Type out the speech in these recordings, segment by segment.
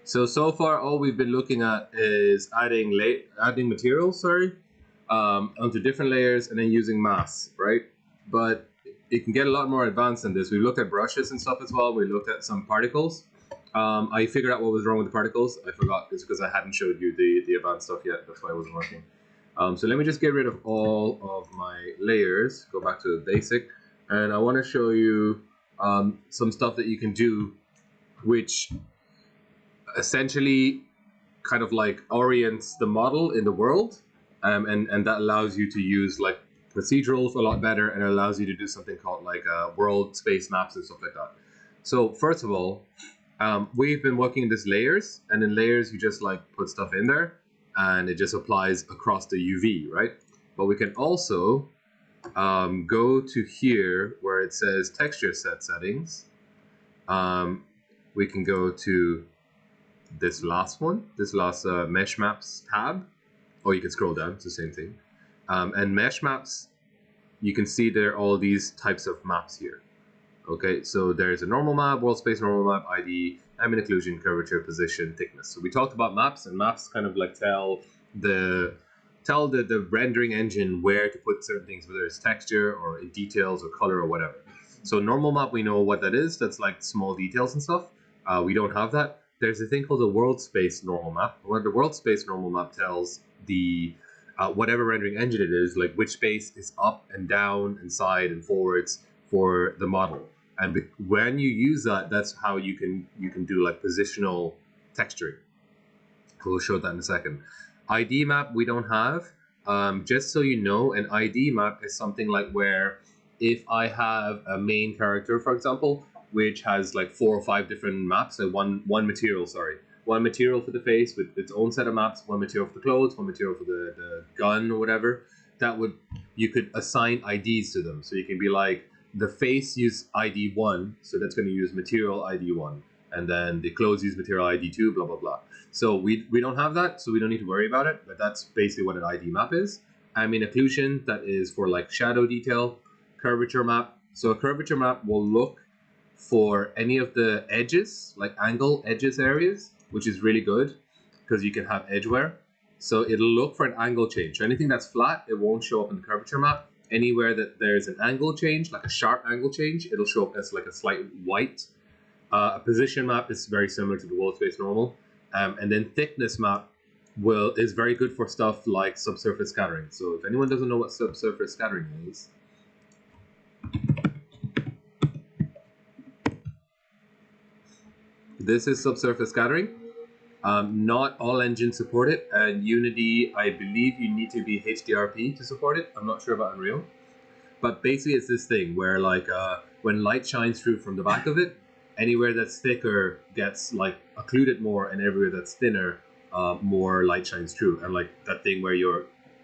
So far all we've been looking at is adding materials, onto different layers and then using masks, right? But it can get a lot more advanced than this. We looked at brushes and stuff as well. We looked at some particles. I figured out what was wrong with the particles. I forgot. It's because I hadn't showed you the advanced stuff yet. That's why it wasn't working. So let me just get rid of all of my layers. Go back to the basic. And I want to show you some stuff that you can do which essentially kind of like orients the model in the world. And that allows you to use like procedurals a lot better, and it allows you to do something called like world space maps and stuff like that. So first of all, we've been working in this layers, and in layers you just like put stuff in there and it just applies across the UV, right? But we can also go to here where it says texture set settings. We can go to this last mesh maps tab, or you can scroll down, it's the same thing. And mesh maps, you can see there are all these types of maps here. Okay, so there's a normal map, world space normal map, ID, ambient occlusion, curvature, position, thickness. So we talked about maps, and maps kind of like tell the rendering engine where to put certain things, whether it's texture or in details or color or whatever. So normal map, we know what that is. That's like small details and stuff. We don't have that. There's a thing called the world space normal map, where the world space normal map tells the whatever rendering engine it is, like which space is up and down and side and forwards for the model. And when you use that, that's how you can do like positional texturing. We'll show that in a second. ID map we don't have. Just so you know, an ID map is something like where if I have a main character, for example, which has like 4 or 5 different maps, so one material for the face with its own set of maps, one material for the clothes, one material for the gun or whatever, you could assign IDs to them. So you can be like, the face use ID 1, so that's going to use material ID 1, and then the clothes use material ID 2, blah blah blah. So we don't have that, so we don't need to worry about it, but that's basically what an ID map is. I mean, occlusion, that is for like shadow detail. Curvature map, so a curvature map will look for any of the edges, like angle edges areas, which is really good because you can have edgewear. So it'll look for an angle change. So anything that's flat, it won't show up in the curvature map. Anywhere that there's an angle change, like a sharp angle change, it'll show up as like a slight white. A position map is very similar to the world space normal. And then thickness map is very good for stuff like subsurface scattering. So if anyone doesn't know what subsurface scattering is, this is subsurface scattering. Not all engines support it, and Unity, I believe you need to be HDRP to support it. I'm not sure about Unreal. But basically it's this thing where like when light shines through from the back of it, anywhere that's thicker gets like occluded more, and everywhere that's thinner, more light shines through. And like that thing where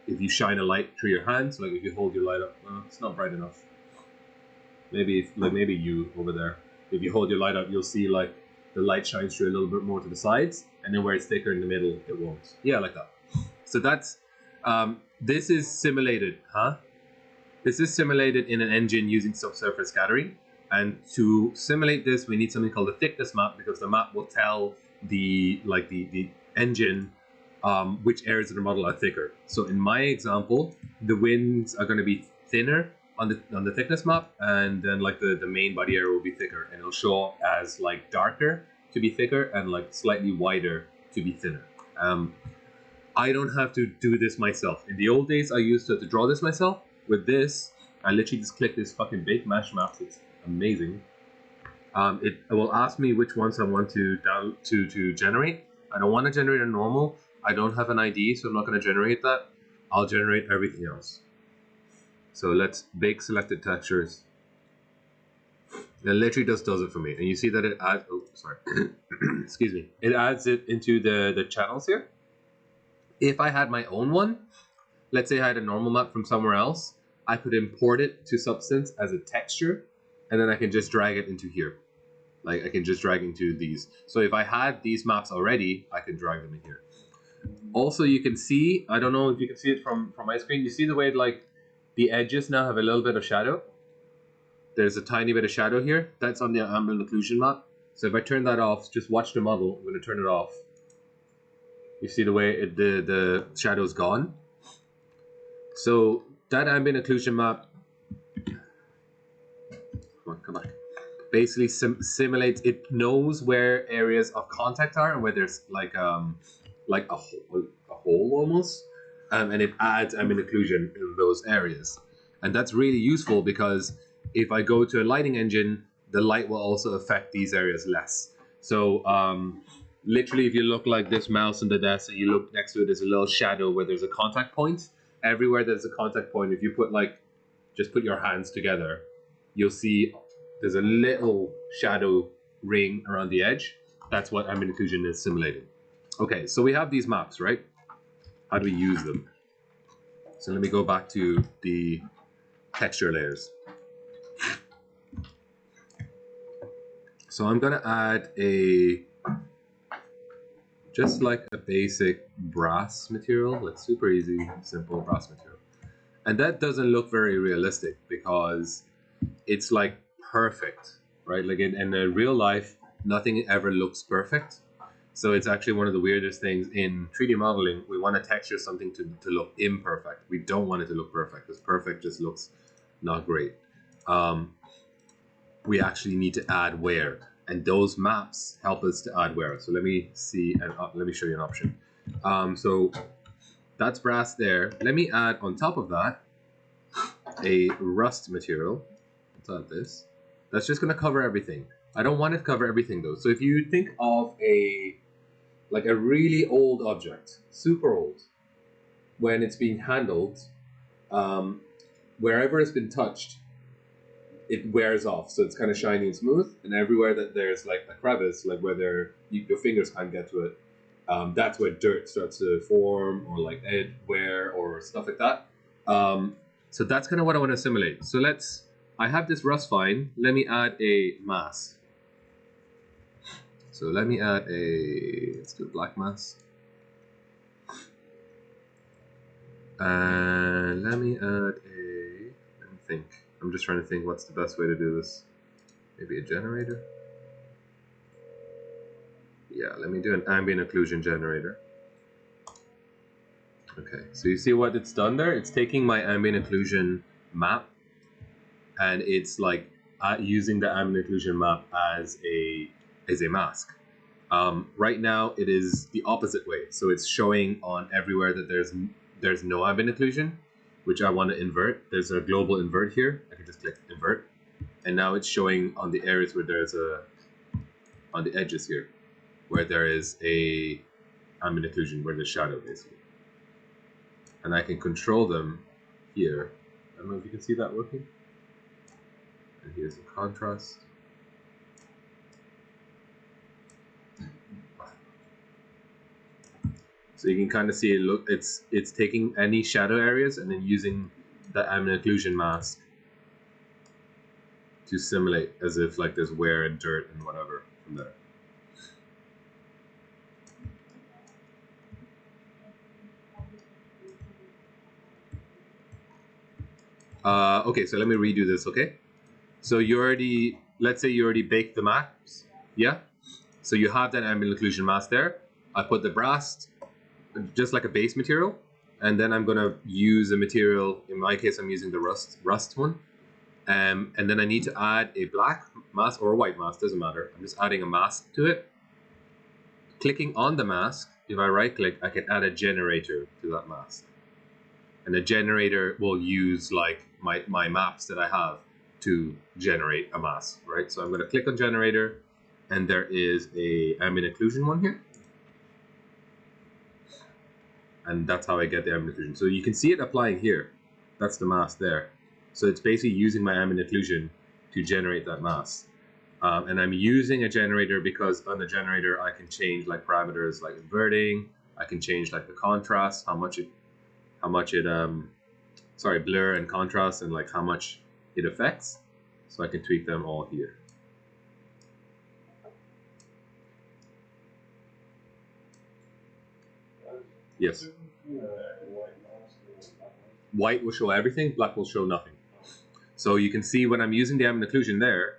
if you shine a light through your hands, like if you hold your light up, it's not bright enough. Maybe you over there. If you hold your light up, you'll see like the light shines through a little bit more to the sides, and then where it's thicker in the middle, it won't. Yeah, like that. So that's, this is simulated, This is simulated in an engine using subsurface scattering. And to simulate this, we need something called the thickness map, because the map will tell the engine which areas of the model are thicker. So in my example, the winds are going to be thinner on the thickness map, and then like the main body area will be thicker, and it'll show up as like darker to be thicker and like slightly wider to be thinner. I don't have to do this myself. In the old days, I used to draw this myself. With this, I literally just click this fucking big mesh maps. It's amazing. It will ask me which ones I want to generate. I don't want to generate a normal. I don't have an ID, so I'm not going to generate that. I'll generate everything else. So let's bake selected textures. It literally just does it for me. And you see that it adds, oh, sorry. Excuse me. It adds it into the channels here. If I had my own one, let's say I had a normal map from somewhere else, I could import it to Substance as a texture, and then I can just drag it into here. Like I can just drag into these. So if I had these maps already, I can drag them in here. Also, you can see, I don't know if you can see it from my screen, you see the way like the edges now have a little bit of shadow? There's a tiny bit of shadow here. That's on the ambient occlusion map. So if I turn that off, just watch the model. I'm going to turn it off. You see the way the shadow's gone? So that ambient occlusion map, come back. Basically simulates, it knows where areas of contact are and where there's like a hole almost, and it adds ambient occlusion in those areas. And that's really useful because if I go to a lighting engine, the light will also affect these areas less. So literally, if you look like this mouse on the desk and you look next to it, there's a little shadow where there's a contact point. Everywhere there's a contact point, if you put just put your hands together, you'll see there's a little shadow ring around the edge. That's what ambient occlusion is simulating. Okay, so we have these maps, right? How do we use them? So let me go back to the texture layers. So I'm gonna add just like a basic brass material, like super easy, simple brass material. And that doesn't look very realistic because it's like perfect, right? Like in real life, nothing ever looks perfect. So it's actually one of the weirdest things in 3D modeling. We want to texture something to look imperfect. We don't want it to look perfect because perfect just looks not great. We actually need to add wear, and those maps help us to add wear. So let me see, and let me show you an option. So that's brass there. Let me add on top of that a rust material. Let's add this. That's just going to cover everything. I don't want it to cover everything though. So if you think of a really old object, super old, when it's being handled, wherever it's been touched, it wears off. So it's kind of shiny and smooth, and everywhere that there's like a crevice, like where your fingers can't get to it, that's where dirt starts to form, or like Edgewear or stuff like that. So that's kind of what I want to simulate. So I have this rust fine. Let me add a mask. So let me add let's do a black mask. And let me add let me think. I'm just trying to think what's the best way to do this. Maybe a generator? Yeah, let me do an ambient occlusion generator. Okay, so you see what it's done there? It's taking my ambient occlusion map and it's like using the ambient occlusion map as a mask. Right now it is the opposite way. So it's showing on everywhere that there's no ambient occlusion, which I want to invert. There's a global invert here. I can just click invert. And now it's showing on the areas where there's on the edges here, where there is a ambient occlusion, where there's shadow basically. And I can control them here. I don't know if you can see that working. And here's the contrast. So you can kind of see it. Look, it's taking any shadow areas and then using the ambient occlusion mask to simulate as if like there's wear and dirt and whatever from there. Okay, so let me redo this. Okay, so let's say you already baked the maps. Yeah, so you have that ambient occlusion mask there. I put the brass, just like a base material, and then I'm gonna use a material. In my case, I'm using the rust one, and then I need to add a black mask or a white mask, doesn't matter. I'm just adding a mask to it. Clicking on the mask, if I right click, I can add a generator to that mask, and the generator will use like my maps that I have to generate a mask, right? So I'm gonna click on generator, and there is a ambient occlusion one here. And that's how I get the ambient occlusion. So you can see it applying here. That's the mask there. So it's basically using my ambient occlusion to generate that mask. And I'm using a generator because on the generator I can change like parameters like inverting. I can change like the contrast, how much it blur and contrast, and like how much it affects. So I can tweak them all here. Yes. White will show everything, black will show nothing. So you can see when I'm using the ambient occlusion there,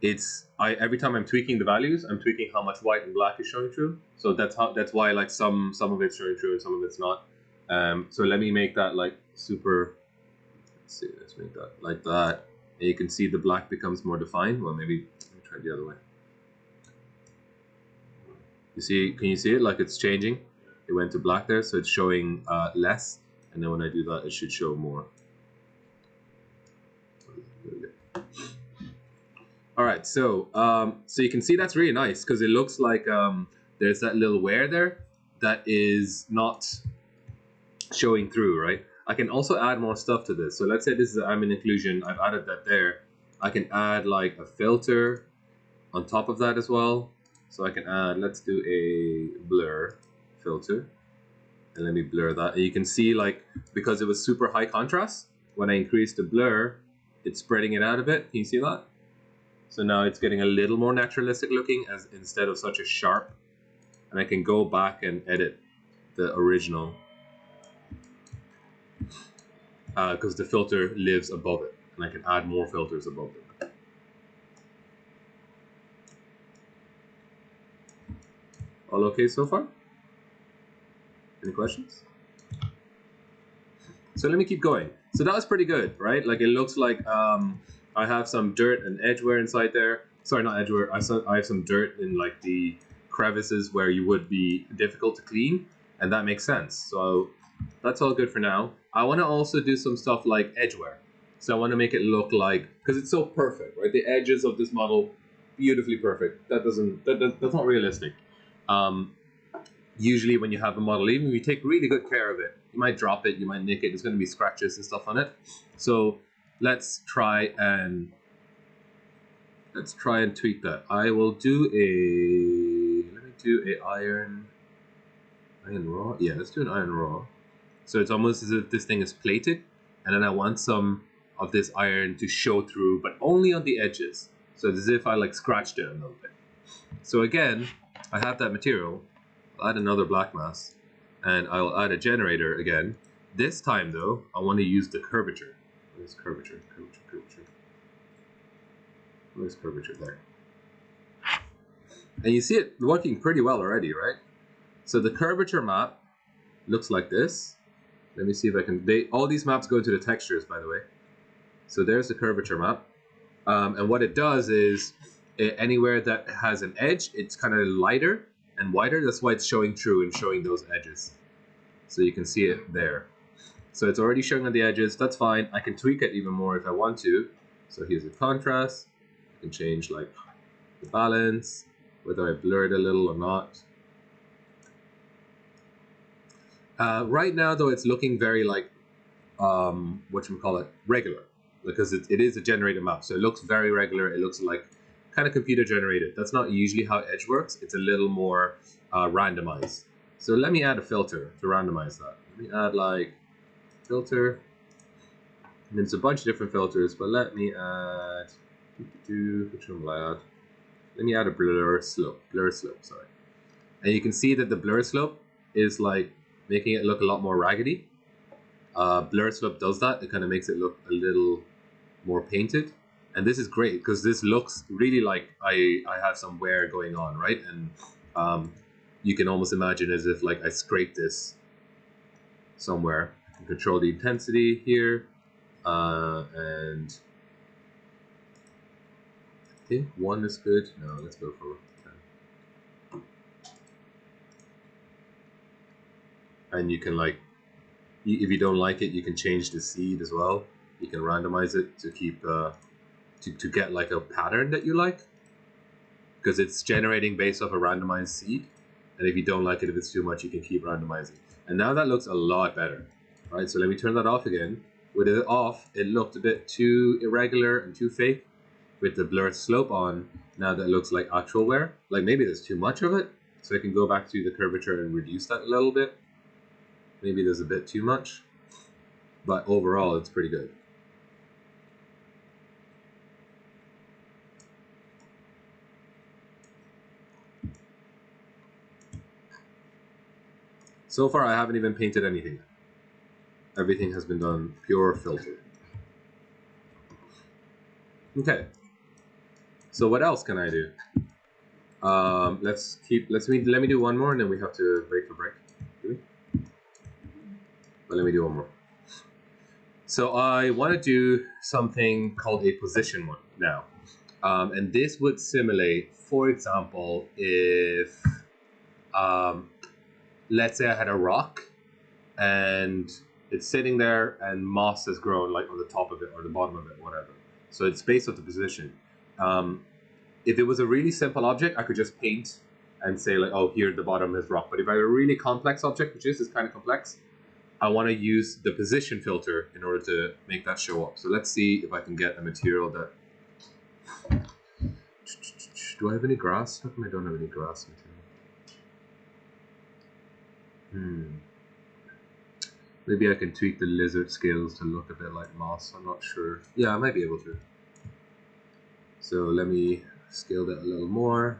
every time I'm tweaking the values, I'm tweaking how much white and black is showing through. So that's why like some of it's showing through and some of it's not. So let me make that like super. Let's see, let's make that like that. And you can see the black becomes more defined. Well, maybe let me try the other way. You see, can you see it? Like it's changing. It went to black there, so it's showing less. And then when I do that, it should show more. All right, so so you can see that's really nice because it looks like there's that little wear there that is not showing through, right? I can also add more stuff to this. So let's say this is I'm in occlusion. I've added that there. I can add like a filter on top of that as well. So I can add, let's do a blur filter. And let me blur that. And you can see like, because it was super high contrast, when I increase the blur, it's spreading it out a bit. Can you see that? So now it's getting a little more naturalistic looking as instead of such a sharp. And I can go back and edit the original because the filter lives above it. And I can add more filters above it. All okay so far? Any questions? So let me keep going. So that was pretty good, right? Like it looks like I have some dirt and edgewear inside there. Sorry, not edgewear. I have some dirt in like the crevices where you would be difficult to clean, and that makes sense. So that's all good for now. I want to also do some stuff like edgewear. So I want to make it look like, because it's so perfect, right? The edges of this model, beautifully perfect. That's not realistic. Usually when you have a model, even if you take really good care of it, you might drop it, you might nick it, there's going to be scratches and stuff on it. So let's try and tweak that. I will do let me do a iron raw. Yeah, let's do an iron raw. So it's almost as if this thing is plated, and then I want some of this iron to show through, but only on the edges. So it's as if I like scratched it a little bit. So again, I have that material. I'll add another black mass, and I'll add a generator again. This time though, I want to use the curvature. Where's curvature? Where's curvature? There. And you see it working pretty well already, right? So the curvature map looks like this. Let me see if I can. All these maps go to the textures, by the way. So there's the curvature map, and what it does is anywhere that has an edge, it's kind of lighter and wider. That's why it's showing through and showing those edges. So you can see it there. So it's already showing on the edges. That's fine. I can tweak it even more if I want to. So here's the contrast. I can change like the balance, whether I blur it a little or not. Right now though, it's looking very like whatchamacallit, regular, because it is a generated map. So it looks very regular. It looks like kind of computer generated. That's not usually how Edge works. It's a little more randomized. So let me add a filter to randomize that. Let me add like filter. And there's a bunch of different filters, but let me add which one will I add? Let me add a blur slope, sorry. And you can see that the blur slope is like making it look a lot more raggedy. Blur slope does that. It kind of makes it look a little more painted. And this is great because this looks really like I have some wear going on, right? And you can almost imagine as if like I scraped this somewhere. I can control the intensity here. And I think 1 is good. No, let's go for 10. And you can like, if you don't like it, you can change the seed as well. You can randomize it to keep to get like a pattern that you like, because it's generating based off a randomized seed. And if you don't like it, if it's too much, you can keep randomizing. And now that looks a lot better, right? So let me turn that off again. With it off, it looked a bit too irregular and too fake. With the blur slope on, now that looks like actual wear. Like maybe there's too much of it, so I can go back to the curvature and reduce that a little bit. Maybe there's a bit too much, but overall it's pretty good. So far I haven't even painted anything. Everything has been done pure filter. Okay. So what else can I do? Let me do one more, and then we have to break for break. Do we? But let me do one more. So I want to do something called a position one now. And this would simulate, for example, if let's say I had a rock and it's sitting there and moss has grown like on the top of it or the bottom of it, whatever. So it's based on the position. If it was a really simple object, I could just paint and say like, oh, here at the bottom is rock. But if I have a really complex object, which is kind of complex, I want to use the position filter in order to make that show up. So let's see if I can get a material that... Do I have any grass? How come I don't have any grass material? Maybe I can tweak the lizard scales to look a bit like moss. I'm not sure. Yeah, I might be able to. So let me scale that a little more.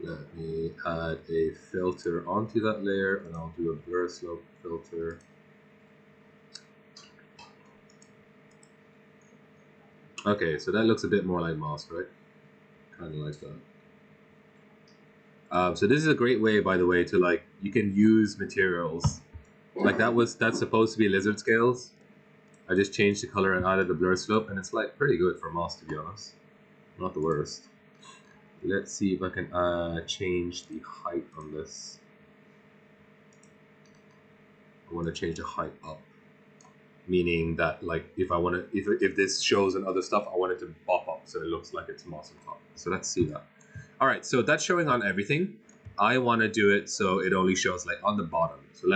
Let me add a filter onto that layer, and I'll do a blur slope filter. Okay, so that looks a bit more like moss, right? Kind of like that. So this is a great way, by the way, to like, you can use materials. Like that's supposed to be lizard scales. I just changed the color and added the blur slope, and it's like pretty good for moss, to be honest. Not the worst. Let's see if I can change the height on this. I want to change the height up, meaning that like if I want to, if this shows and other stuff, I want it to pop up so it looks like it's moss on top. So let's see that. All right, so that's showing on everything. I want to do it so it only shows like on the bottom. So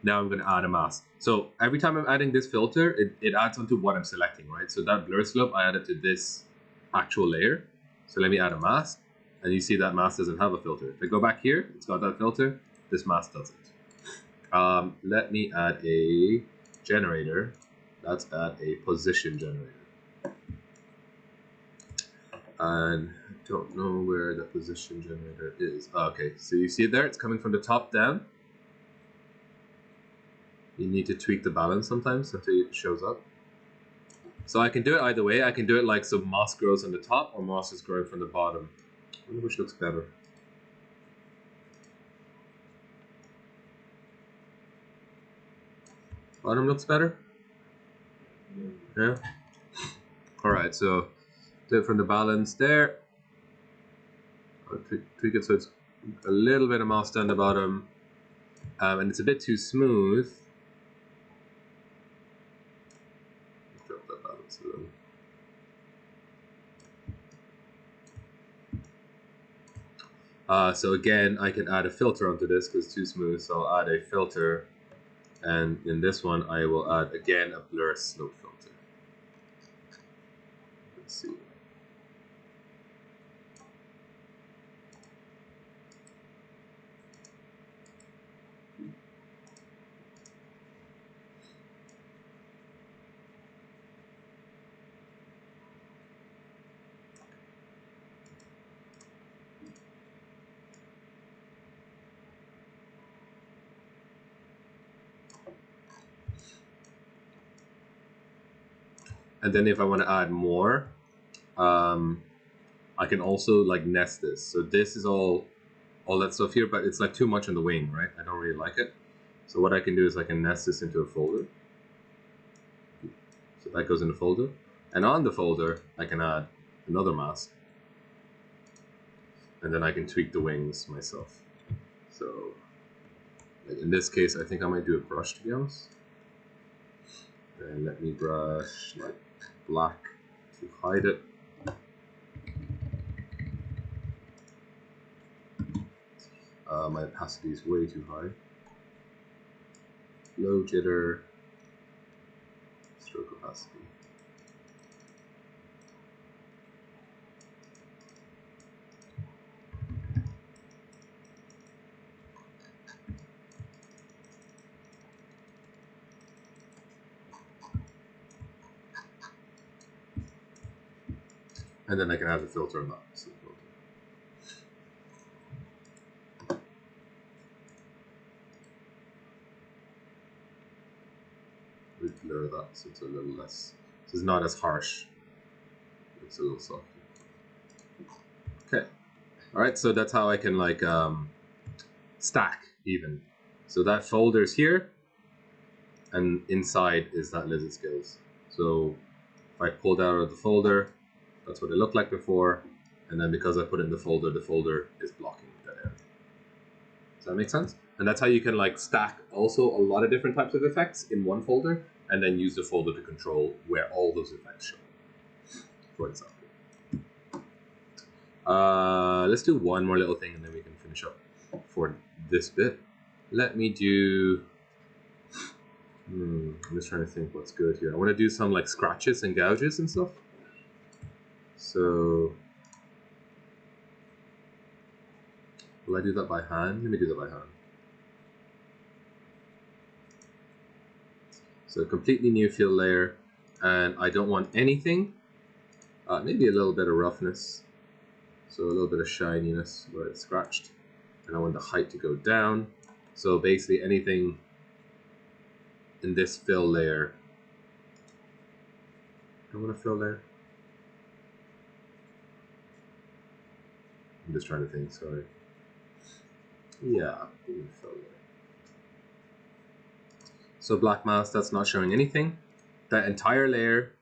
now I'm going to add a mask. So every time I'm adding this filter, it adds onto what I'm selecting, right? So that blur slope, I added to this actual layer. So let me add a mask, and you see that mask doesn't have a filter. If I go back here, it's got that filter. This mask doesn't. Let me add a generator. Let's add a position generator. And I don't know where the position generator is. Okay, so you see it there. It's coming from the top down. You need to tweak the balance sometimes until it shows up. So I can do it either way. I can do it like so moss grows on the top or moss is growing from the bottom. I wonder which looks better. Bottom looks better? Yeah? Alright, so do it from the balance there. I'll tweak it so it's a little bit of moss down the bottom. And it's a bit too smooth. Drop that balance a little. So again, I can add a filter onto this because it's too smooth. So I'll add a filter, and in this one, I will add again a blur slope filter. Let's see. And then if I want to add more, I can also like nest this. So this is all that stuff here, but it's like too much on the wing, right? I don't really like it. So what I can do is I can nest this into a folder. So that goes in the folder. And on the folder, I can add another mask. And then I can tweak the wings myself. So like in this case, I think I might do a brush, to be honest. And let me brush like black to hide it. My opacity is way too high. Low jitter, stroke opacity. And then I can add a filter on that. So It's a little less. This is not as harsh. It's a little soft. Okay. All right. So that's how I can like stack even. So that folder's here, and inside is that lizard skills. So if I pull that out of the folder, that's what it looked like before, and then because I put it in the folder is blocking that area. Does that make sense? And that's how you can like stack also a lot of different types of effects in one folder, and then use the folder to control where all those effects show, for example. Let's do one more little thing and then we can finish up for this bit. Let me do, I'm just trying to think what's good here. I want to do some like scratches and gouges and stuff. So, will I do that by hand? Let me do that by hand. So completely new fill layer, and I don't want anything, maybe a little bit of roughness. So a little bit of shininess where it's scratched. And I want the height to go down. So basically anything in this fill layer. I want a fill layer. I'm just trying to think, sorry. Yeah, fill layer. So black mask, that's not showing anything. That entire layer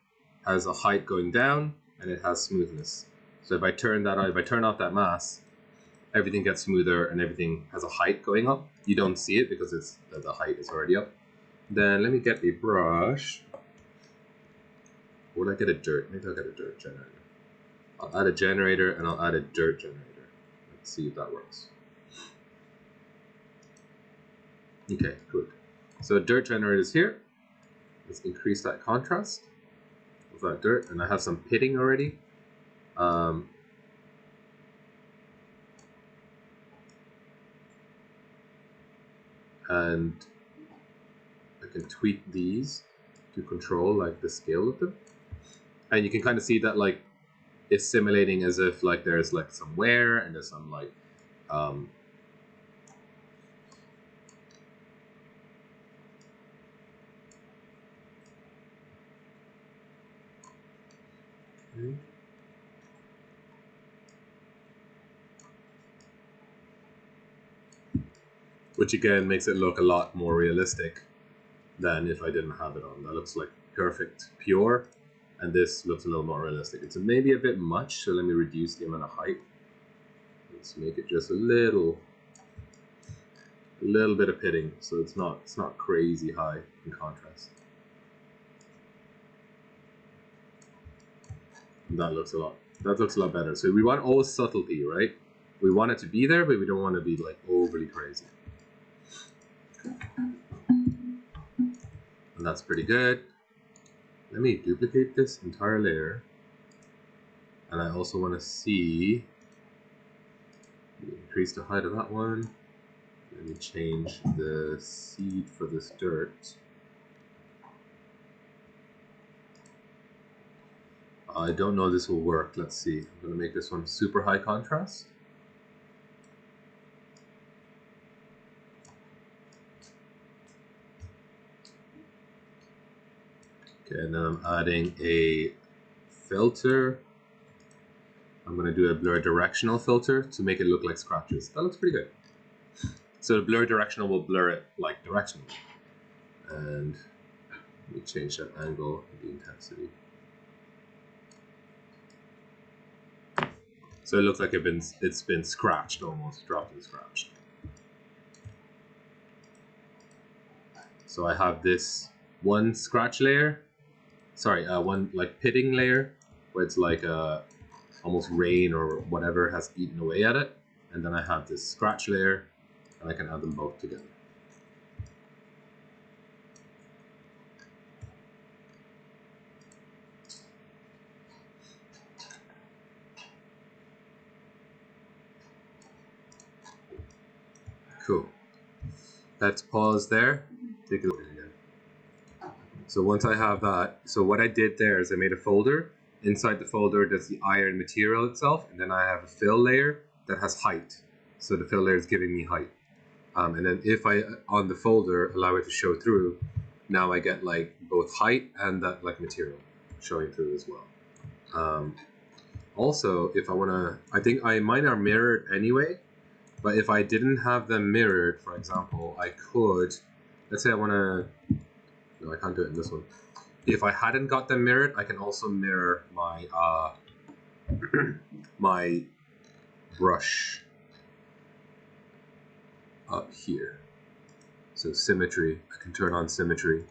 has a height going down and it has smoothness. So if I turn that on, if I turn off that mask, everything gets smoother and everything has a height going up. You don't see it because it's the height is already up. Then let me get a brush. Or would I get a dirt? Maybe I'll get a dirt generator. I'll add a generator and I'll add a dirt generator. Let's see if that works. Okay, good. So dirt generator is here. Let's increase that contrast of that dirt, and I have some pitting already. And I can tweak these to control like the scale of them, and you can kind of see that like it's simulating as if like there's like some wear and there's some like which again makes it look a lot more realistic than if I didn't have it on. That looks like perfect pure, and this looks a little more realistic. It's maybe a bit much, so let me reduce the amount of height. Let's make it just a little bit of pitting, so it's not crazy high in contrast. That looks a lot better. So we want always subtlety, right? We want it to be there, but we don't want to be like overly crazy. And that's pretty good. Let me duplicate this entire layer. And I also want to see, increase the height of that one. Let me change the seed for this dirt. I don't know if this will work. Let's see. I'm going to make this one super high contrast. Okay, and then I'm adding a filter. I'm going to do a blur directional filter to make it look like scratches. That looks pretty good. So the blur directional will blur it like directionally. And let me change that angle and the intensity. So it looks like it's been scratched almost, dropped and scratched. So I have this one scratch layer, sorry, one like pitting layer where it's like almost rain or whatever has eaten away at it, and then I have this scratch layer, and I can add them both together. Cool. Let's pause there. Take a look again. So once I have that, so what I did there is I made a folder. Inside the folder, there's the iron material itself, and then I have a fill layer that has height. So the fill layer is giving me height. And then if I, on the folder, allow it to show through, now I get like both height and that like material showing through as well. Also, if I wanna, I think mine are mirrored anyway, but if I didn't have them mirrored, for example, I could, let's say I wanna, no, I can't do it in this one. If I hadn't got them mirrored, I can also mirror my my brush up here. So symmetry, I can turn on symmetry,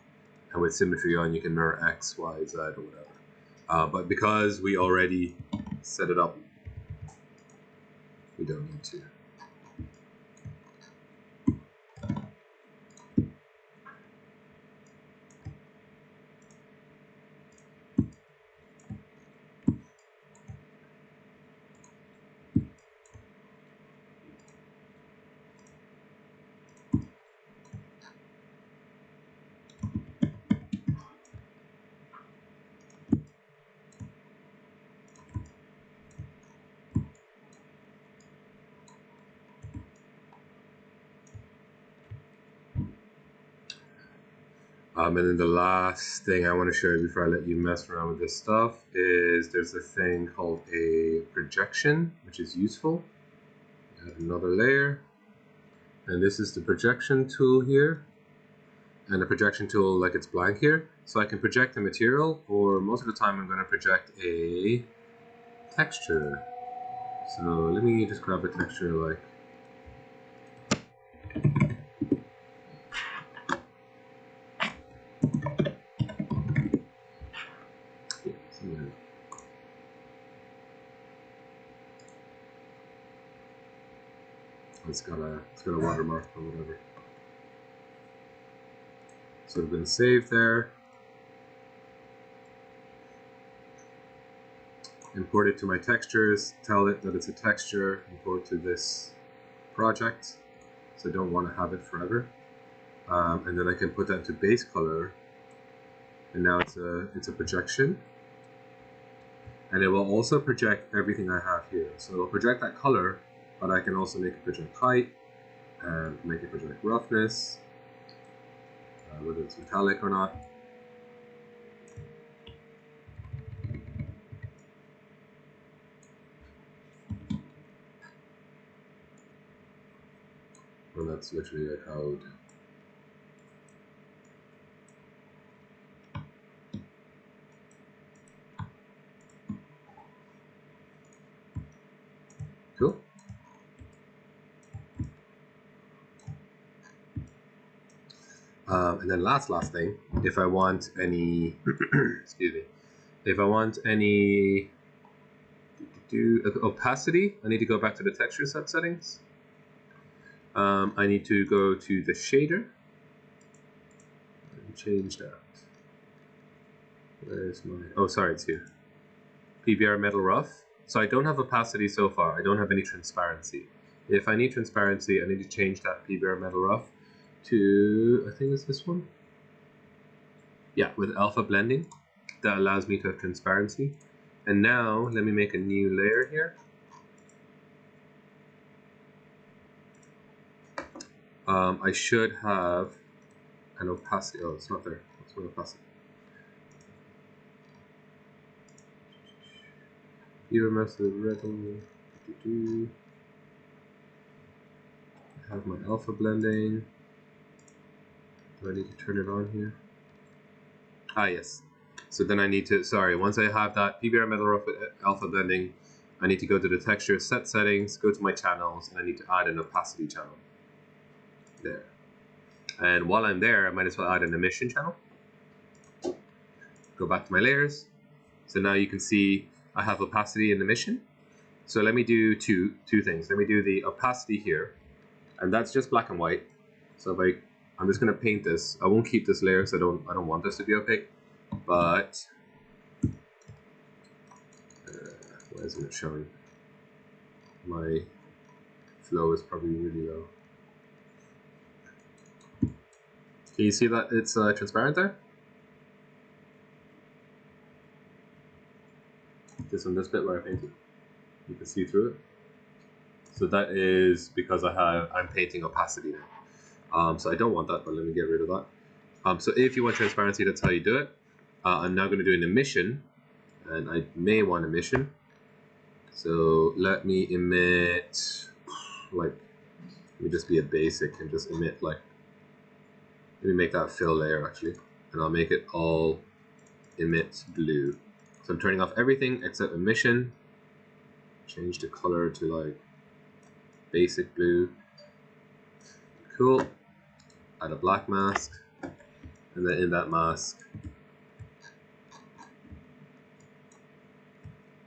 and with symmetry on, you can mirror X, Y, Z, or whatever. But because we already set it up, we don't need to. And then the last thing I want to show you before I let you mess around with this stuff is there's a thing called a projection, which is useful. Add another layer. And this is the projection tool here. And the projection tool, like it's blank here. So I can project a material, or most of the time I'm going to project a texture. So let me just grab a texture like it's got a watermark or whatever. So I'm going to save there. Import it to my textures, tell it that it's a texture, import to this project. So I don't want to have it forever. And then I can put that into base color. And now it's a projection. And it will also project everything I have here. So it'll project that color, but I can also make it project height, and make it project roughness, whether it's metallic or not. And that's literally like how it. Cool. And then last thing, if I want any, excuse me, if I want any opacity, I need to go back to the texture set settings. I need to go to the shader and change that. Where's my, oh sorry, it's here. PBR metal rough. So I don't have opacity so far. I don't have any transparency. If I need transparency, I need to change that PBR metal rough to, I think it's this one. Yeah, with alpha blending. That allows me to have transparency. And now let me make a new layer here. I should have an opacity. Oh, it's not there. What's my opacity? UMS the red. I have my alpha blending. Do I need to turn it on here? Ah, yes. So then I need to, sorry, once I have that PBR metal rough with alpha blending, I need to go to the texture set settings, go to my channels, and I need to add an opacity channel. There. And while I'm there, I might as well add an emission channel. Go back to my layers. So now you can see I have opacity and emission. So let me do two things. Let me do the opacity here, and that's just black and white. So if I'm just going to paint this. I won't keep this layer because I don't want this to be opaque. But why isn't it showing? My flow is probably really low. Can you see that it's transparent there? Just on this bit where I painted, you can see through it. So that is because I'm painting opacity now. So I don't want that, but let me get rid of that. So if you want transparency, that's how you do it. I'm now going to do an emission, and I may want emission. So let me emit, like, let me just be a basic and just emit, like, let me make that fill layer actually, and I'll make it all emit blue. So I'm turning off everything except emission. Change the color to like basic blue. Cool. Add a black mask, and then in that mask,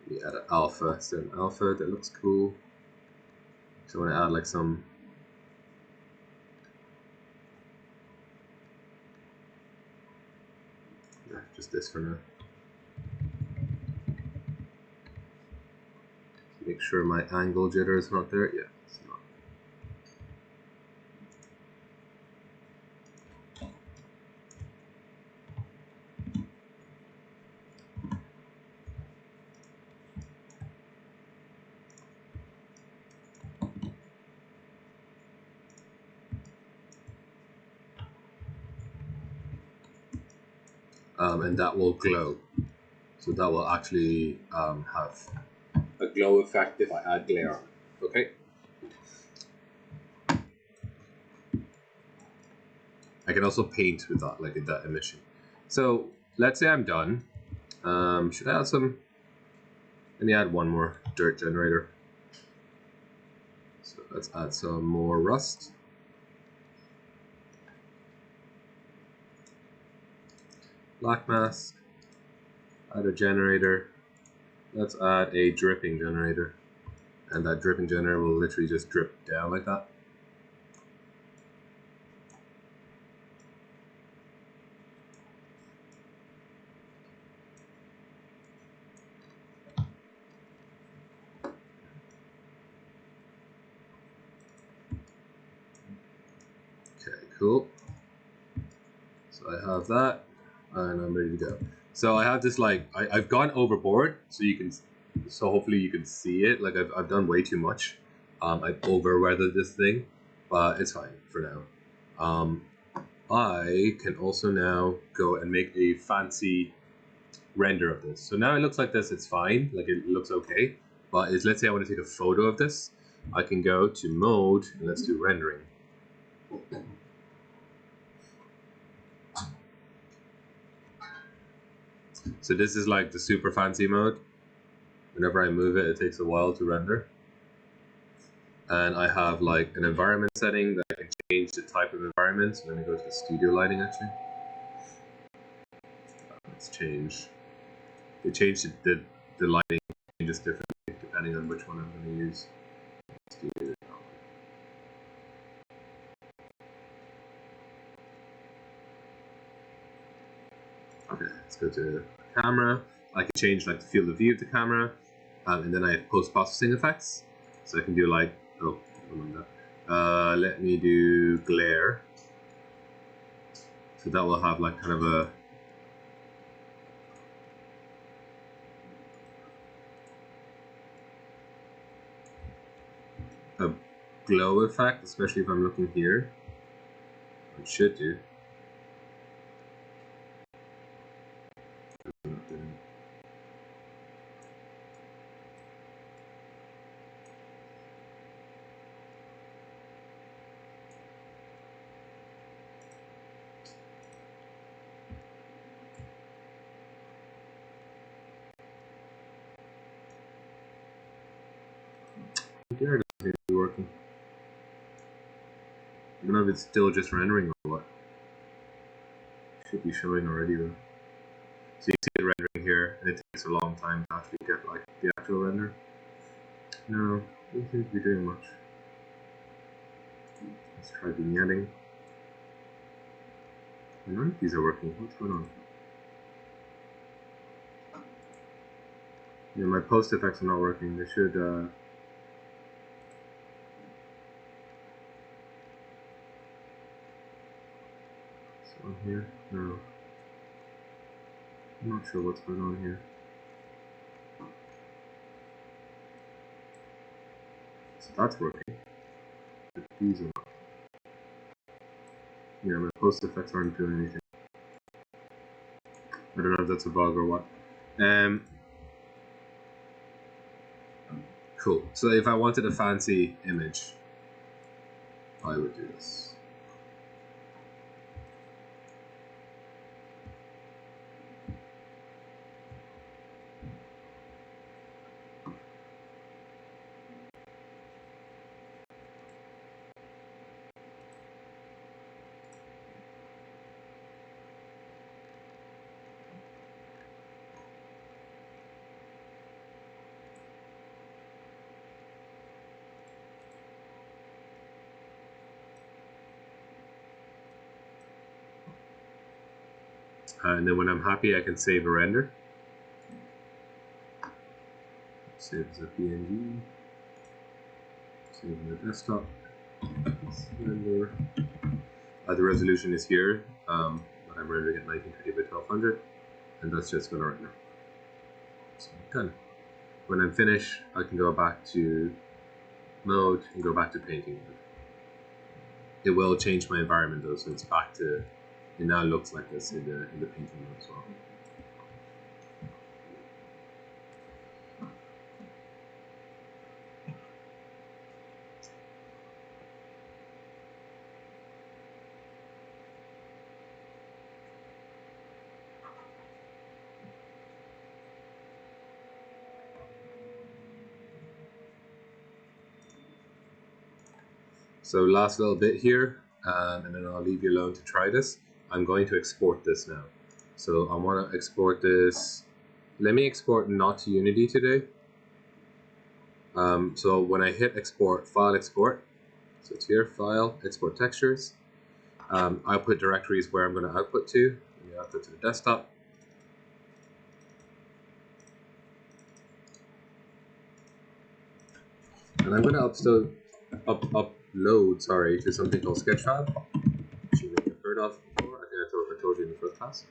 we add an alpha. So an alpha that looks cool. So I want to add like some just this for now. Make sure my angle jitter is not there. Yeah, it's not. And that will glow. So that will actually have a glow effect if I add glare on it. Okay. I can also paint with that, like in that emission. So let's say I'm done. Should I add some? Let me add one more dirt generator. So let's add some more rust. Black mask. Add a generator. Let's add a dripping generator. And that dripping generator will literally just drip down like that. Okay, cool. So I have that, and I'm ready to go. So I have this like I've gone overboard, so you can, so hopefully you can see it. Like I've done way too much. I've over-weathered this thing, but it's fine for now. I can also now go and make a fancy render of this. So now it looks like this. It's fine. Like it looks okay. But let's say I want to take a photo of this. I can go to mode and let's do rendering. So this is like the super fancy mode. Whenever I move it, it takes a while to render. And I have like an environment setting that I can change the type of environment. So let me go to the studio lighting actually. Let's change. They change the lighting changes differently depending on which one I'm going to use. Let's do it. Okay, let's go to camera. I can change like the field of view of the camera, and then I have post-processing effects. So I can do like, oh, never mind that. Let me do glare. So that will have like kind of a glow effect, especially if I'm looking here. It should do. Glare doesn't seem to be working. I don't know if it's still just rendering or what. It should be showing already though. So you see the rendering here, and it takes a long time to actually get like the actual render. No, doesn't seem to be doing much. Let's try vignetting. None of these are working. What's going on? Yeah, my post effects are not working. They should. On here? No. I'm not sure what's going on here. So that's working. But these are not. Yeah, my post effects aren't doing anything. I don't know if that's a bug or what. Cool. So if I wanted a fancy image, I would do this. And then when I'm happy, I can save a render. Save as a PNG. Save on the desktop. Render. The resolution is here, but I'm rendering at 1920 by 1200, and that's just going to render. So done. When I'm finished, I can go back to mode and go back to painting mode. It will change my environment though, so it's back to. It now looks like this in the painting mode as well. So last little bit here, and then I'll leave you alone to try this. I'm going to export this now. So I want to export this. Let me export not to Unity today. So when I hit export, file export, so it's here, file, export textures. Output directory is where I'm going to output to. Let me output to the desktop. And I'm going to upload, sorry, to something called Sketchfab, which you may have heard of before. I think I told you in the first class.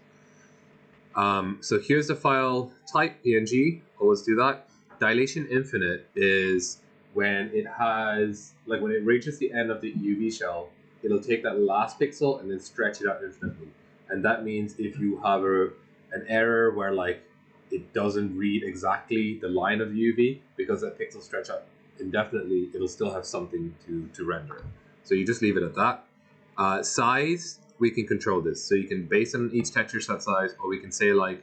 So here's the file type, PNG. Always do that. Dilation infinite is when it has, like when it reaches the end of the UV shell, it'll take that last pixel and then stretch it out infinitely. And that means if you have an error where like it doesn't read exactly the line of the UV, because that pixel stretch out indefinitely, it'll still have something to render. So you just leave it at that. Size, we can control this. So you can base on each texture set size, or we can say like,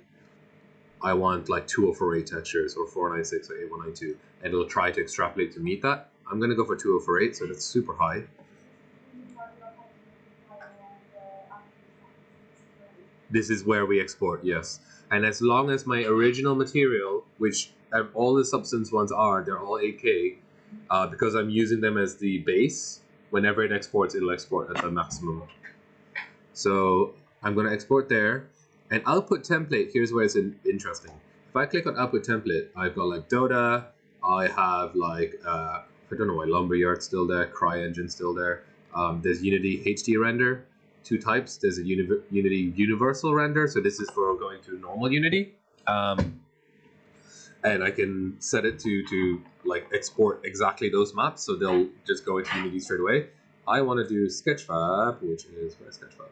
I want like 2048 textures or 496 or 8192, and it'll try to extrapolate to meet that. I'm going to go for 2048, so that's super high. This is where we export, yes. And as long as my original material, which all the substance ones are, they're all 8K, because I'm using them as the base, whenever it exports, it'll export at the maximum. So I'm going to export there. And output template, here's where it's interesting. If I click on output template, I've got like Dota, I have like, I don't know why, Lumberyard's still there, CryEngine still there. There's Unity HD render, two types. There's a Unity universal render, so this is for going to normal Unity. And I can set it to like export exactly those maps, so they'll just go into Unity straight away. I want to do Sketchfab, which is, where's Sketchfab?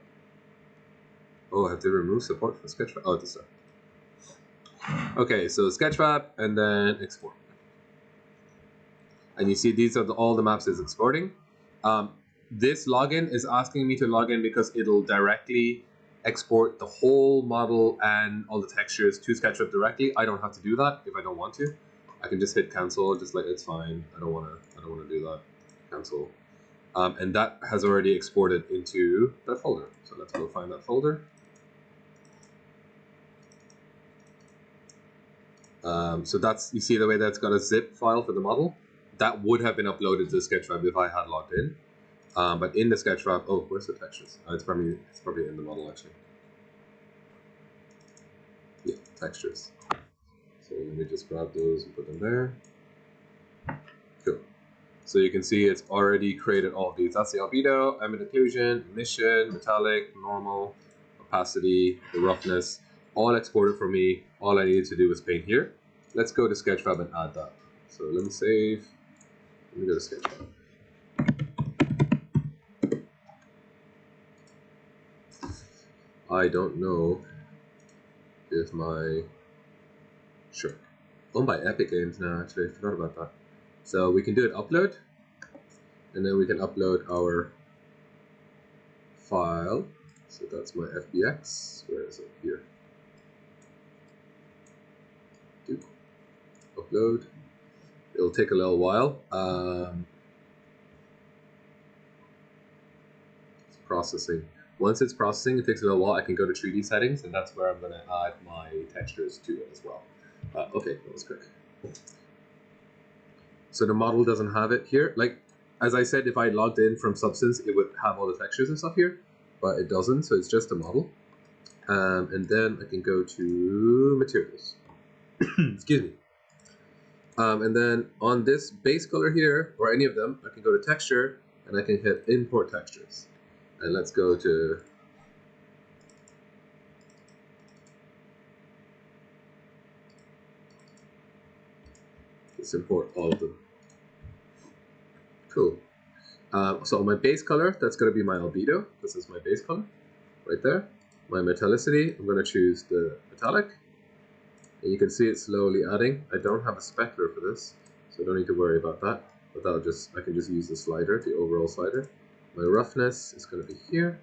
Oh, I have to remove support for Sketchfab. Oh, this stuff. Okay, so Sketchfab and then export. And you see these are all the maps it's exporting. This login is asking me to log in because it'll directly export the whole model and all the textures to Sketchfab directly. I don't have to do that if I don't want to. I can just hit cancel, just like it's fine. I don't want to do that. Cancel. And that has already exported into that folder. So let's go find that folder. So that's, you see the way that's got a zip file for the model? That would have been uploaded to Sketchfab if I had logged in. But in the Sketchfab, oh, where's the textures? It's probably in the model actually. Yeah, textures. So let me just grab those and put them there. Cool. So you can see it's already created all of these. That's the albedo, ambient occlusion, emission, metallic, normal, opacity, the roughness, all exported for me. All I needed to do was paint here. Let's go to Sketchfab and add that. So let me save. Let me go to Sketchfab. I don't know is my, sure, owned by Epic Games now, actually, I forgot about that. So we can do an upload, and then we can upload our file. So that's my FBX, where is it? Here. Upload. It'll take a little while. It's processing. Once it's processing, it takes a little while. I can go to 3D settings, and that's where I'm going to add my textures to it as well. Okay, that was quick. So the model doesn't have it here. Like, as I said, if I logged in from Substance, it would have all the textures and stuff here, but it doesn't, so it's just a model. And then I can go to Materials. Excuse me. And then on this base color here, or any of them, I can go to Texture, and I can hit Import Textures. And let's go to let's import all of them. Cool. So on my base color, that's going to be my albedo. This is my base color, right there. My metallicity, I'm going to choose the metallic. And you can see it slowly adding. I don't have a specular for this, so I don't need to worry about that. But I can just use the slider, the overall slider. My roughness is going to be here.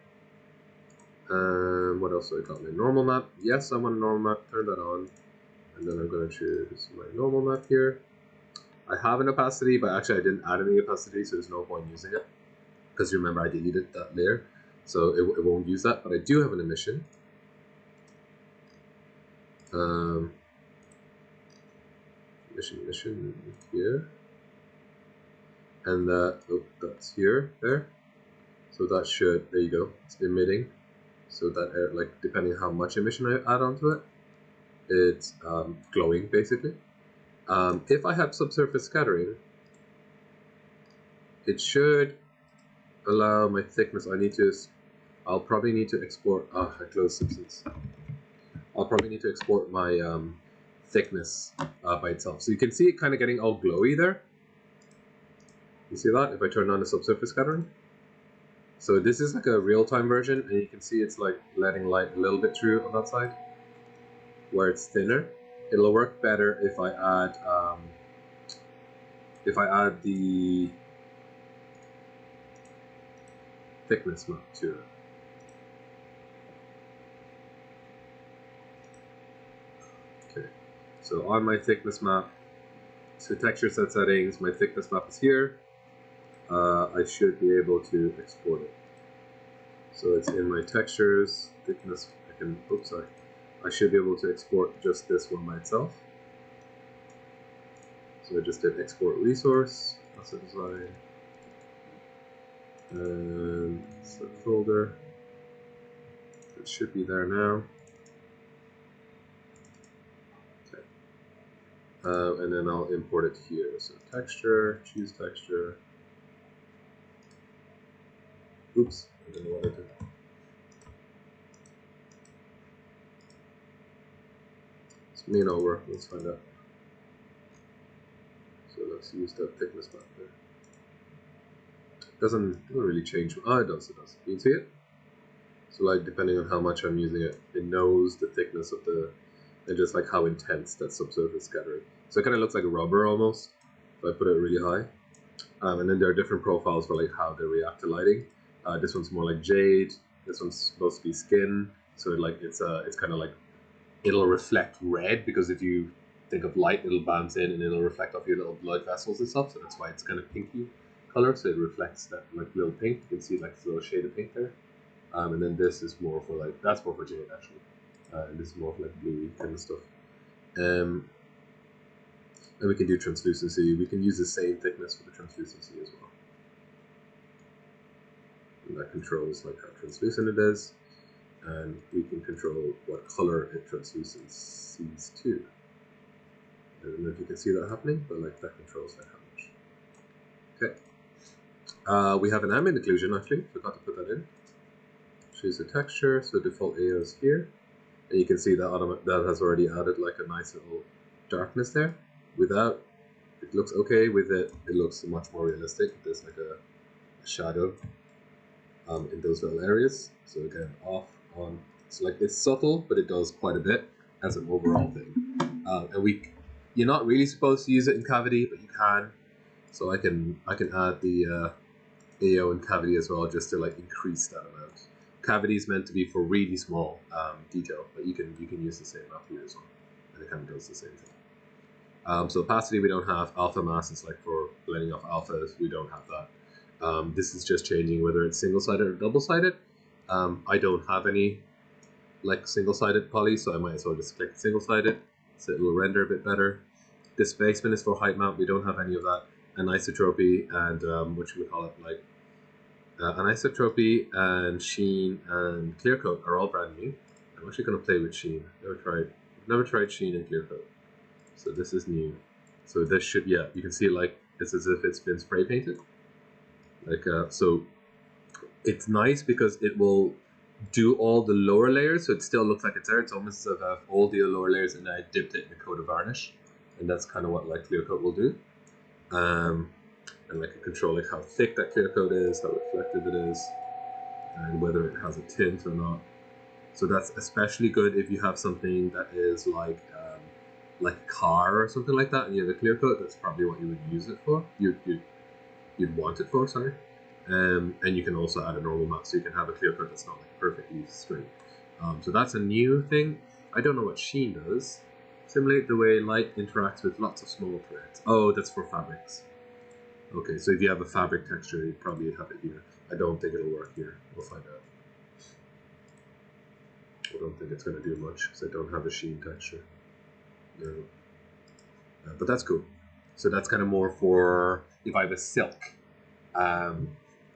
What else do I got? My normal map. Yes, I want a normal map. Turn that on. And then I'm going to choose my normal map here. I have an opacity, but actually I didn't add any opacity, so there's no point using it. Because remember, I deleted that layer, so it won't use that. But I do have an emission. Emission here. And that's here, there. So that should, there you go, it's emitting. So that, like, depending on how much emission I add onto it, it's glowing, basically. If I have subsurface scattering, it should allow my thickness. I'll probably need to export, I closed Substance. I'll probably need to export my thickness by itself. So you can see it kind of getting all glowy there. You see that? If I turn on the subsurface scattering. So this is like a real-time version, and you can see it's like letting light a little bit through on that side, where it's thinner. It'll work better if I add the thickness map to it. Okay, so on my thickness map, so texture set settings, my thickness map is here. I should be able to export it. So it's in my textures, thickness, I should be able to export just this one by itself. So I just did export resource, asset design, and set folder. It should be there now. Okay. And then I'll import it here. So texture, choose texture. Oops, I don't know what I did. This may not work, let's find out. So let's use that thickness map there. Doesn't really change. Oh, it does, it does. You can see it? So like depending on how much I'm using it, it knows the thickness of the, and just like how intense that subsurface scattering. So it kind of looks like a rubber almost, if I put it really high. And then there are different profiles for like how they react to lighting. This one's more like jade. This one's supposed to be skin. So it's kind of like, it'll reflect red, because if you think of light, it'll bounce in and it'll reflect off your little blood vessels and stuff. So that's why it's kind of pinky color. So it reflects that like little pink. You can see like this little shade of pink there. And then this is more for like, that's more for jade actually. And this is more for like bluey kind of stuff. And we can do translucency. We can use the same thickness for the translucency as well. And that controls like how translucent it is. And we can control what color it translucencies to. I don't know if you can see that happening, but like that controls like how much. Okay. We have an ambient occlusion actually, forgot to put that in. Choose the texture, so default AO is here. And you can see that that has already added like a nice little darkness there. Without, it looks okay. With it, it looks much more realistic. There's like a shadow in those little areas. So again, off, on. So like it's subtle, but it does quite a bit. as an overall thing. And you're not really supposed to use it in cavity, but you can. So I can add the AO in cavity as well, just to like increase that amount. Cavity is meant to be for really small detail, but you can use the same map here as well, and it kind of does the same thing. So opacity we don't have. Alpha mass is like for blending off alphas. We don't have that. This is just changing whether it's single-sided or double-sided. I don't have any like single-sided poly, so I might as well just click single-sided, so it will render a bit better. Displacement is for height mount. We don't have any of that. Anisotropy and what should we call it? Like anisotropy and sheen and clear coat are all brand new. I'm actually going to play with sheen. Never tried sheen and clear coat. So this is new. So this should, yeah, you can see it like it's as if it's been spray painted. Like so, it's nice because it will do all the lower layers, so it still looks like it's there. It's almost as if I have all the lower layers and I dipped it in a coat of varnish, and that's kind of what like clear coat will do. And I can control like how thick that clear coat is, how reflective it is, and whether it has a tint or not. So that's especially good if you have something that is like a car or something like that, and you have a clear coat. That's probably what you would use it for. You'd want it for, sorry. And you can also add a normal map, so you can have a clear coat that's not like perfectly straight. So that's a new thing. I don't know what sheen does. Simulate the way light interacts with lots of small threads. Oh, that's for fabrics. Okay, so if you have a fabric texture, you'd probably have it here. I don't think it'll work here. We'll find out. I don't think it's going to do much because I don't have a sheen texture. No. But that's cool. So that's kind of more for if I have a silk.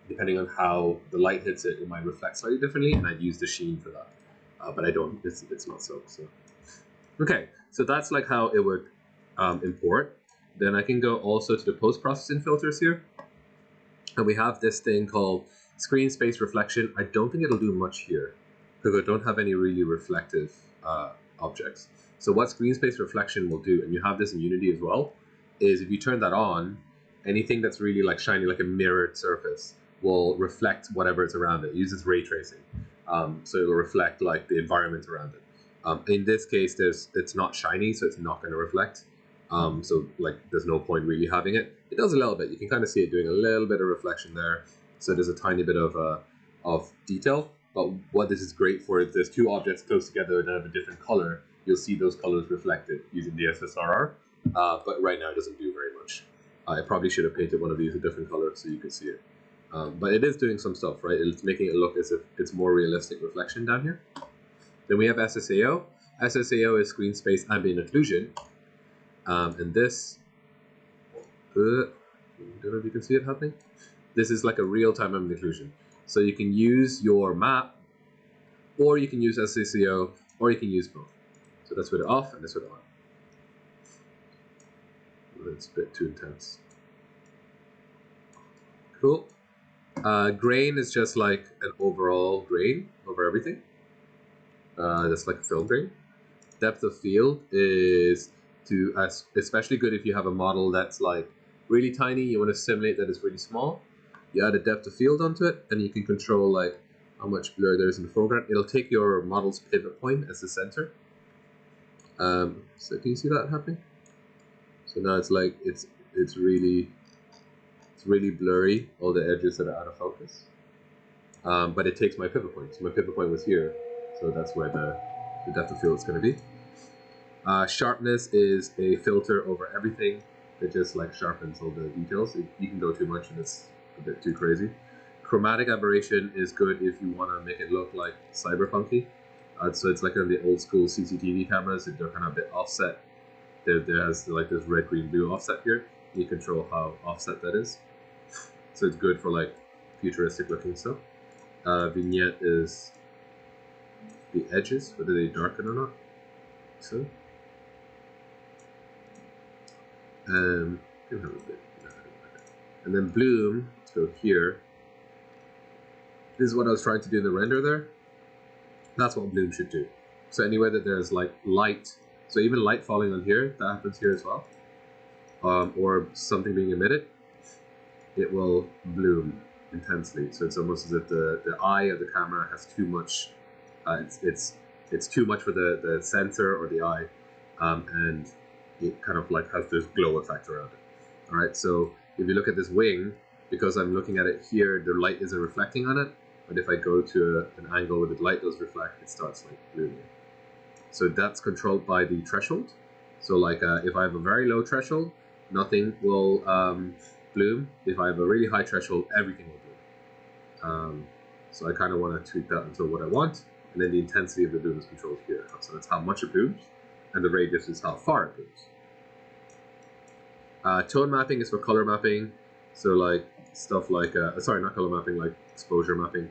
Depending on how the light hits it, it might reflect slightly differently, and I'd use the sheen for that. But I don't. It's not silk. So okay, so that's like how it would import. Then I can go also to the post-processing filters here, and we have this thing called screen space reflection. I don't think it'll do much here because I don't have any really reflective objects. So what screen space reflection will do, and you have this in Unity as well, is if you turn that on, anything that's really like shiny, like a mirrored surface, will reflect whatever is around it. It uses ray tracing, so it will reflect like the environment around it. In this case, it's not shiny, so it's not going to reflect. So like there's no point really having it. It does a little bit. You can kind of see it doing a little bit of reflection there. So there's a tiny bit of detail. But what this is great for is there's two objects close together that have a different color. You'll see those colors reflected using the SSRR. But right now it doesn't do very much. I probably should have painted one of these a different color so you could see it. But it is doing some stuff, right? It's making it look as if it's more realistic reflection down here. Then we have SSAO. SSAO is screen space ambient occlusion. And this, I don't know if you can see it happening. This is like a real-time ambient occlusion. So you can use your map, or you can use SSAO, or you can use both. So that's with it off, and this with it on. It's a bit too intense. Cool. Grain is just like an overall grain over everything. That's like a film grain. Depth of field is especially good if you have a model that's like really tiny. You want to simulate that it's really small. You add a depth of field onto it, and you can control like how much blur there is in the foreground. It'll take your model's pivot point as the center. So can you see that happening? So now it's like it's really blurry, all the edges that are out of focus. But it takes my pivot point. So my pivot point was here, so that's where the depth of field is going to be. Sharpness is a filter over everything that just like sharpens all the details. You can go too much and it's a bit too crazy. Chromatic aberration is good if you want to make it look like cyberpunky. So it's like on the old school CCTV cameras, they're kind of a bit offset. There has like this red, green, blue offset here. You control how offset that is. So it's good for like futuristic looking stuff. Vignette is the edges, whether they darken or not. So and then bloom, let's go here. This is what I was trying to do in the render there. That's what bloom should do. So anywhere that there's like light, so even light falling on here, that happens here as well. Or something being emitted, it will bloom intensely. So it's almost as if the eye of the camera has too much, it's it's too much for the sensor or the eye, and it kind of like has this glow effect around it. All right, so if you look at this wing, because I'm looking at it here, the light isn't reflecting on it. But if I go to an angle where the light does reflect, it starts like blooming. So that's controlled by the threshold. So like if I have a very low threshold, nothing will bloom. If I have a really high threshold, everything will bloom. So I kind of want to tweak that until what I want. And then the intensity of the bloom is controlled here. So that's how much it blooms. And the radius is how far it blooms. Tone mapping is for color mapping. So like stuff like, sorry, not color mapping, like exposure mapping.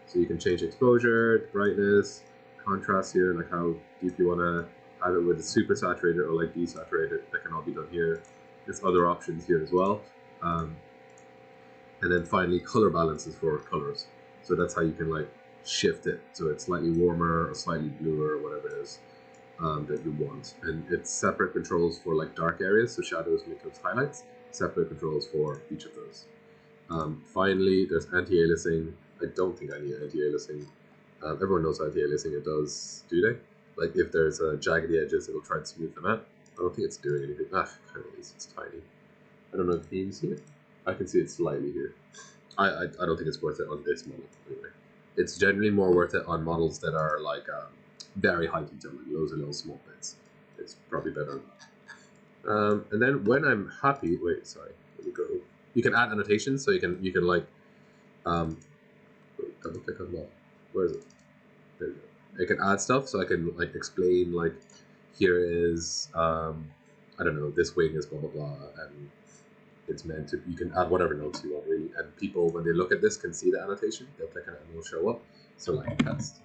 So you can change exposure, brightness, contrast here, like how deep you want to have it, with it super saturated or like desaturated. That can all be done here. There's other options here as well. And then finally color balances for colors. So that's how you can like shift it so it's slightly warmer or slightly bluer or whatever it is that you want. And it's separate controls for like dark areas, so shadows, midtones, highlights. Separate controls for each of those. Finally, there's anti-aliasing. I don't think I need anti-aliasing. Everyone knows anti-aliasing. It does, do they? Like if there's jaggedy edges, it'll try to smooth them out. I don't think it's doing anything. Kind of is. It's tiny. I don't know if you can see it. I can see it slightly here. I don't think it's worth it on this model anyway. It's generally more worth it on models that are like very high detail, like loads of little small bits. It's probably better on that. And then when I'm happy, wait, sorry, let me go. You can add annotations, so you can like double click on that. Where is it? There you go. I can add stuff, so I can like explain like here is I don't know, this wing is blah blah blah, and it's meant to. You can add whatever notes you want really, and people when they look at this can see the annotation. They'll click on it and it'll show up. So like test.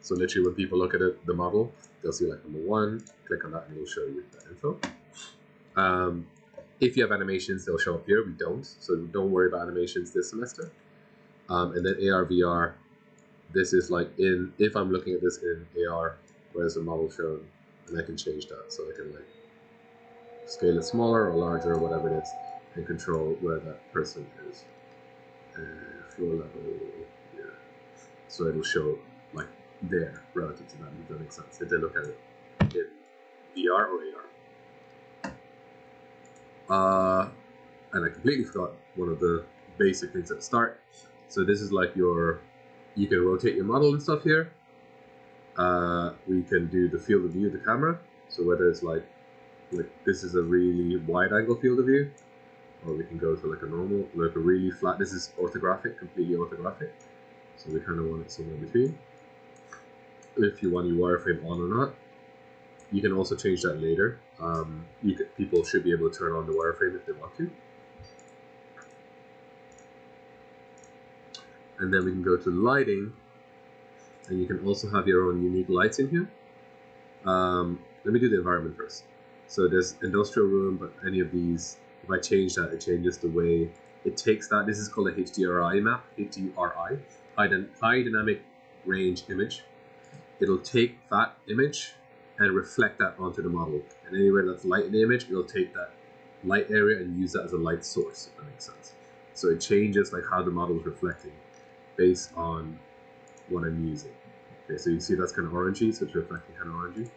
So literally when people look at it, the model, they'll see like number 1. Click on that and it'll show you that info. If you have animations, they'll show up here. We don't, so don't worry about animations this semester. And then AR, VR, this is like if I'm looking at this in AR, where's the model shown, and I can change that. So I can like scale it smaller or larger or whatever it is, and control where that person is. Floor level here. So it'll show like there relative to that, if that makes sense. If they look at it in VR or AR. And I completely forgot one of the basic things at the start. So this is like you can rotate your model and stuff here. We can do the field of view of the camera. So whether it's like this is a really wide angle field of view, or we can go to like a normal, like a really flat. This is orthographic, completely orthographic. So we kind of want it somewhere between. If you want your wireframe on or not. You can also change that later. People should be able to turn on the wireframe if they want to. And then we can go to lighting, and you can also have your own unique lights in here. Let me do the environment first. So there's industrial room, but any of these, if I change that, it changes the way it takes that. This is called a HDRI map, HDRI, high dynamic range image. It'll take that image and reflect that onto the model. And anywhere that's light in the image, it'll take that light area and use that as a light source, if that makes sense. So it changes like how the model is reflecting based on what I'm using. Okay, so you see that's kind of orangey, so it's reflecting kind of orangey.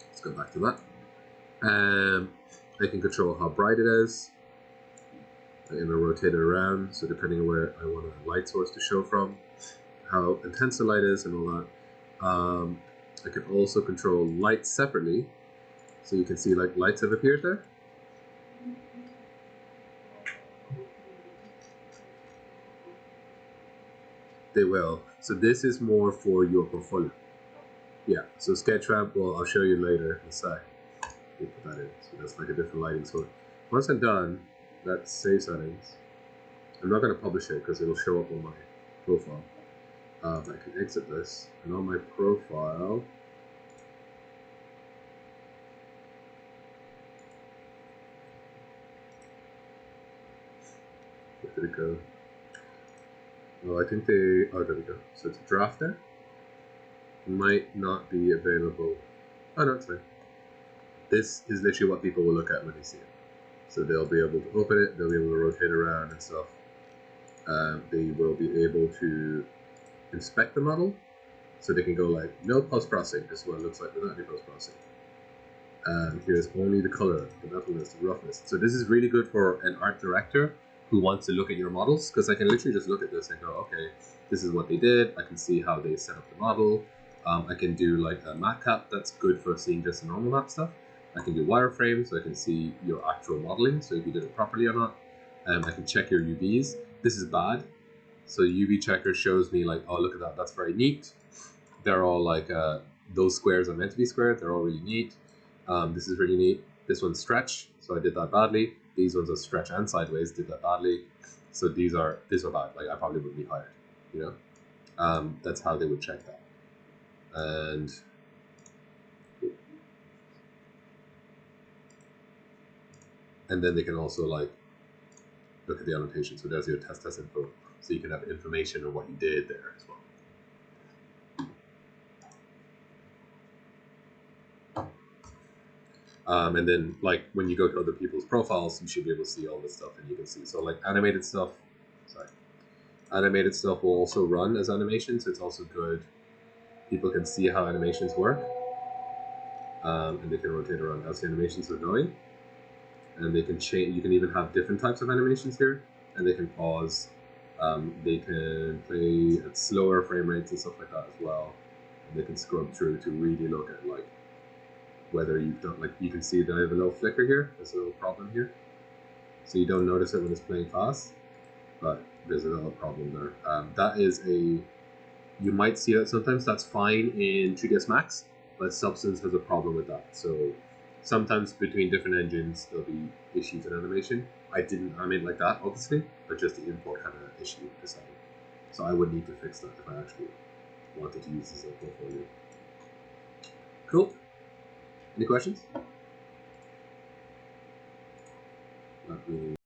Let's go back to that. I can control how bright it is. I'm going to rotate it around, so depending on where I want a light source to show from, how intense the light is and all that. I can also control light separately, so you can see like lights have appeared there. They will. So this is more for your portfolio. Yeah, so Sketchfab, well, I'll show you later in a sec. We'll put that in. So that's like a different lighting source. Once I'm done, let's save settings. I'm not going to publish it because it'll show up on my profile. I can exit this, and on my profile, where did it go? Oh, I think oh, there we go. So it's a draft there. It might not be available. Oh, no, it's fine. This is literally what people will look at when they see it. So they'll be able to open it, they'll be able to rotate around and stuff. they will be able to inspect the model, so they can go like, no post-processing, this is what it looks like without any post-processing. And here's only the color, the metalness, the roughness. So this is really good for an art director who wants to look at your models, because I can literally just look at this and go, okay, this is what they did. I can see how they set up the model. I can do like a matte cap that's good for seeing just the normal map stuff. I can do wireframe, so I can see your actual modeling, so if you did it properly or not. I can check your UVs. This is bad. So UV checker shows me like, oh, look at that, that's very neat. They're all like, those squares are meant to be squared. They're all really neat. This is really neat. This one's stretch, so I did that badly. These ones are stretch and sideways, did that badly. So these are bad. Like I probably wouldn't be hired, you know. That's how they would check that. And then they can also like look at the annotation. So there's your test info. So you can have information on what you did there as well. And then like when you go to other people's profiles, you should be able to see all this stuff, and you can see. So like animated stuff will also run as animations. So it's also good. People can see how animations work, and they can rotate around as the animations are going. And they can change. You can even have different types of animations here, and they can pause. They can play at slower frame rates and stuff like that as well. And they can scrub through to really look at like whether you've done, like you can see that I have a little flicker here. There's a little problem here. So you don't notice it when it's playing fast, but there's a little problem there. That is you might see that sometimes. That's fine in 3ds Max, but Substance has a problem with that. So sometimes between different engines, there'll be issues in animation. I didn't animate like that, obviously, but just the import had an issue with the setting. So I would need to fix that if I actually wanted to use this as a portfolio. Cool. Any questions? Not really.